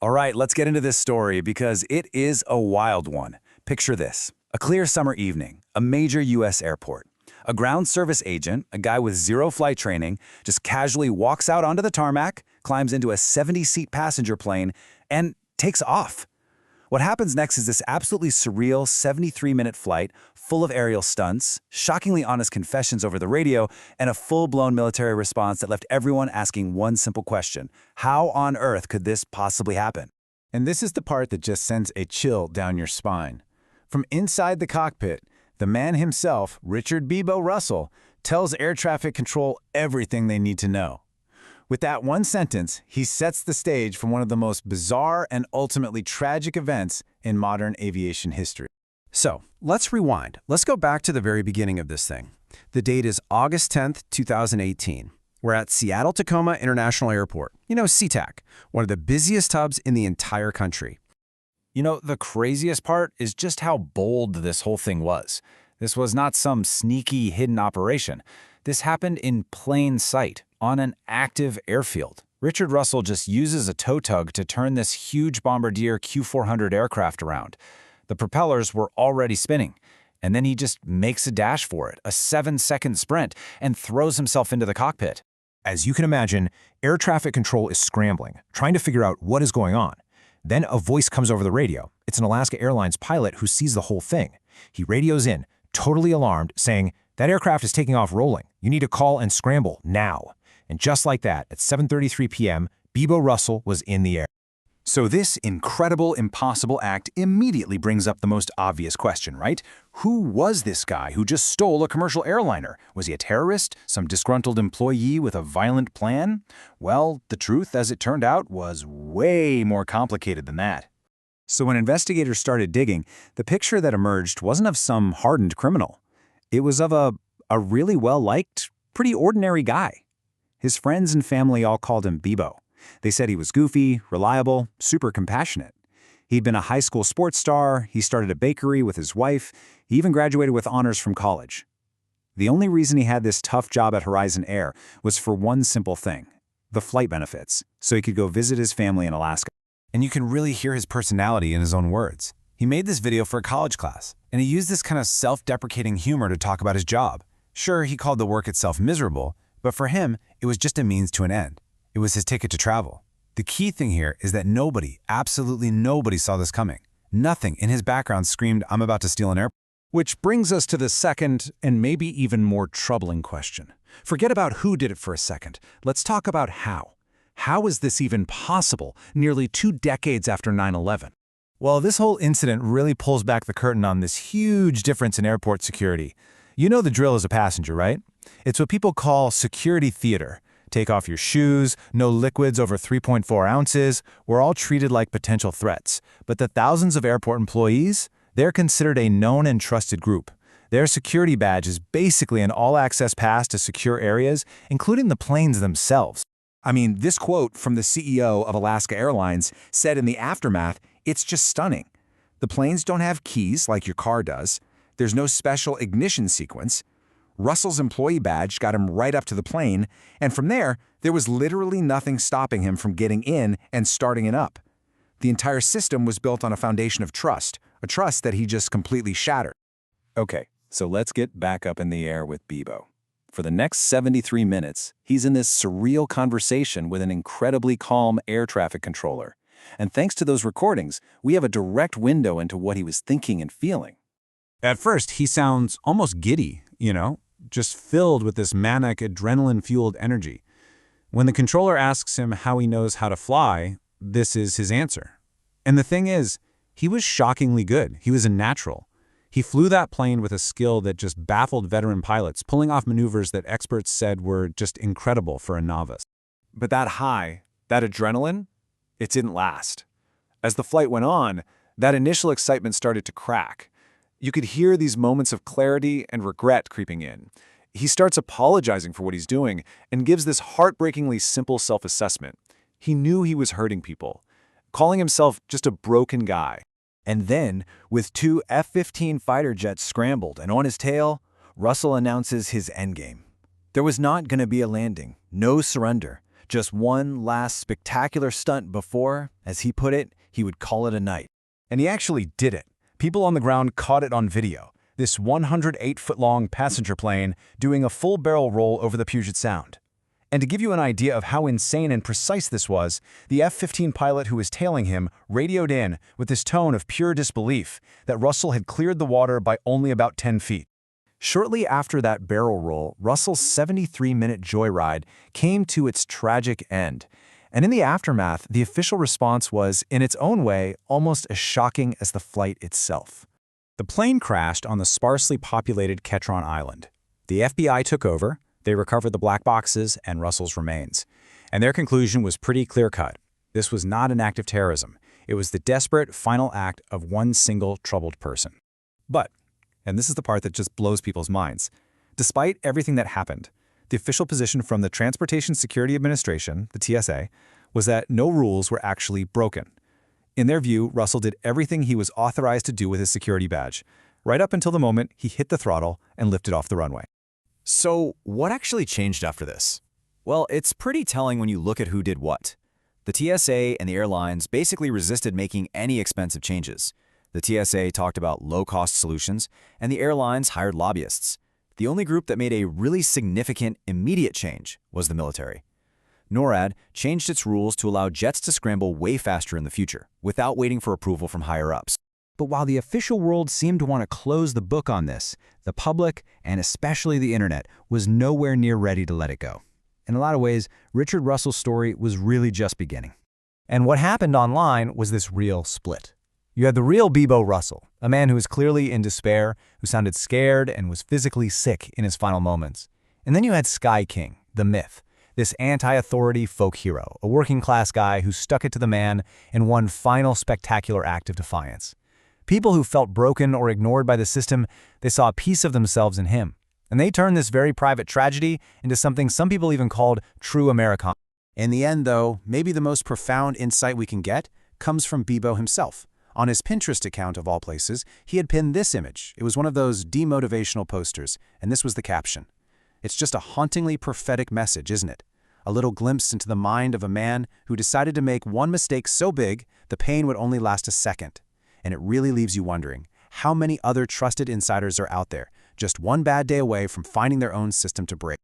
All right, let's get into this story because it is a wild one. Picture this. A clear summer evening, a major U.S. airport. A ground service agent, a guy with zero flight training, just casually walks out onto the tarmac, climbs into a 70-seat passenger plane, and takes off. What happens next is this absolutely surreal 73-minute flight full of aerial stunts, shockingly honest confessions over the radio, and a full-blown military response that left everyone asking one simple question: how on earth could this possibly happen? And this is the part that just sends a chill down your spine. From inside the cockpit, the man himself, Richard Beebo Russell, tells air traffic control everything they need to know. With that one sentence, he sets the stage for one of the most bizarre and ultimately tragic events in modern aviation history. So, let's rewind. Let's go back to the very beginning of this thing. The date is August 10th, 2018. We're at Seattle-Tacoma International Airport, SeaTac, one of the busiest hubs in the entire country. The craziest part is just how bold this whole thing was. This was not some sneaky, hidden operation. This happened in plain sight, on an active airfield. Richard Russell just uses a tow tug to turn this huge Bombardier Q400 aircraft around. The propellers were already spinning, and then he just makes a dash for it, a 7-second sprint, and throws himself into the cockpit. As you can imagine, air traffic control is scrambling, trying to figure out what is going on. Then a voice comes over the radio. It's an Alaska Airlines pilot who sees the whole thing. He radios in, totally alarmed, saying, "That aircraft is taking off rolling. You need to call and scramble now." And just like that, at 7:33 p.m., Beebo Russell was in the air. So this incredible, impossible act immediately brings up the most obvious question, right? Who was this guy who just stole a commercial airliner? Was he a terrorist? Some disgruntled employee with a violent plan? Well, the truth, as it turned out, was way more complicated than that. So when investigators started digging, the picture that emerged wasn't of some hardened criminal. It was of a really well-liked, pretty ordinary guy. His friends and family all called him Beebo. They said he was goofy, reliable, super compassionate. He'd been a high school sports star, he started a bakery with his wife, he even graduated with honors from college. The only reason he had this tough job at Horizon Air was for one simple thing: the flight benefits, so he could go visit his family in Alaska. And you can really hear his personality in his own words. He made this video for a college class, and he used this kind of self-deprecating humor to talk about his job. Sure, he called the work itself miserable, but for him, it was just a means to an end. It was his ticket to travel. The key thing here is that nobody, absolutely nobody, saw this coming. Nothing in his background screamed, "I'm about to steal an airplane." Which brings us to the second and maybe even more troubling question. Forget about who did it for a second. Let's talk about how. How is this even possible nearly 2 decades after 9/11? Well, this whole incident really pulls back the curtain on this huge difference in airport security. You know the drill as a passenger, right? It's what people call security theater. Take off your shoes, no liquids over 3.4 ounces. We're all treated like potential threats. But the thousands of airport employees, they're considered a known and trusted group. Their security badge is basically an all-access pass to secure areas, including the planes themselves. I mean, this quote from the CEO of Alaska Airlines said in the aftermath, it's just stunning. The planes don't have keys like your car does. There's no special ignition sequence. Russell's employee badge got him right up to the plane, and from there was literally nothing stopping him from getting in and starting it up. The entire system was built on a foundation of trust, a trust that he just completely shattered. Okay, so let's get back up in the air with Beebo. For the next 73 minutes, he's in this surreal conversation with an incredibly calm air traffic controller. And thanks to those recordings, we have a direct window into what he was thinking and feeling. At first, he sounds almost giddy, just filled with this manic, adrenaline-fueled energy. When the controller asks him how he knows how to fly, this is his answer. And the thing is, he was shockingly good. He was a natural. He flew that plane with a skill that just baffled veteran pilots, pulling off maneuvers that experts said were just incredible for a novice. But that high, that adrenaline, it didn't last. As the flight went on, that initial excitement started to crack. You could hear these moments of clarity and regret creeping in. He starts apologizing for what he's doing and gives this heartbreakingly simple self-assessment. He knew he was hurting people, calling himself just a broken guy. And then, with 2 F-15 fighter jets scrambled and on his tail, Russell announces his endgame. There was not going to be a landing, no surrender. Just one last spectacular stunt before, as he put it, he would call it a night. And he actually did it. People on the ground caught it on video. This 108-foot-long passenger plane doing a full barrel roll over the Puget Sound. And to give you an idea of how insane and precise this was, the F-15 pilot who was tailing him radioed in with this tone of pure disbelief that Russell had cleared the water by only about 10 feet. Shortly after that barrel roll, Russell's 73-minute joyride came to its tragic end. And in the aftermath, the official response was, in its own way, almost as shocking as the flight itself. The plane crashed on the sparsely populated Ketron Island. The FBI took over, they recovered the black boxes and Russell's remains. And their conclusion was pretty clear-cut. This was not an act of terrorism. It was the desperate final act of one single troubled person. But, and this is the part that just blows people's minds, despite everything that happened, the official position from the Transportation Security Administration, the TSA, was that no rules were actually broken. In their view, Russell did everything he was authorized to do with his security badge, right up until the moment he hit the throttle and lifted off the runway. So, what actually changed after this? Well, it's pretty telling when you look at who did what. The TSA and the airlines basically resisted making any expensive changes. The TSA talked about low-cost solutions, and the airlines hired lobbyists. The only group that made a really significant, immediate change was the military. NORAD changed its rules to allow jets to scramble way faster in the future, without waiting for approval from higher-ups. But while the official world seemed to want to close the book on this, the public, and especially the internet, was nowhere near ready to let it go. In a lot of ways, Richard Russell's story was really just beginning. And what happened online was this real split. You had the real Beebo Russell, a man who was clearly in despair, who sounded scared and was physically sick in his final moments. And then you had Sky King, the myth, this anti-authority folk hero, a working-class guy who stuck it to the man in one final spectacular act of defiance. People who felt broken or ignored by the system, they saw a piece of themselves in him. And they turned this very private tragedy into something some people even called true Americana. In the end, though, maybe the most profound insight we can get comes from Beebo himself. On his Pinterest account, of all places, he had pinned this image. It was one of those demotivational posters, and this was the caption. It's just a hauntingly prophetic message, isn't it? A little glimpse into the mind of a man who decided to make one mistake so big, the pain would only last a second. And it really leaves you wondering, how many other trusted insiders are out there, just one bad day away from finding their own system to break?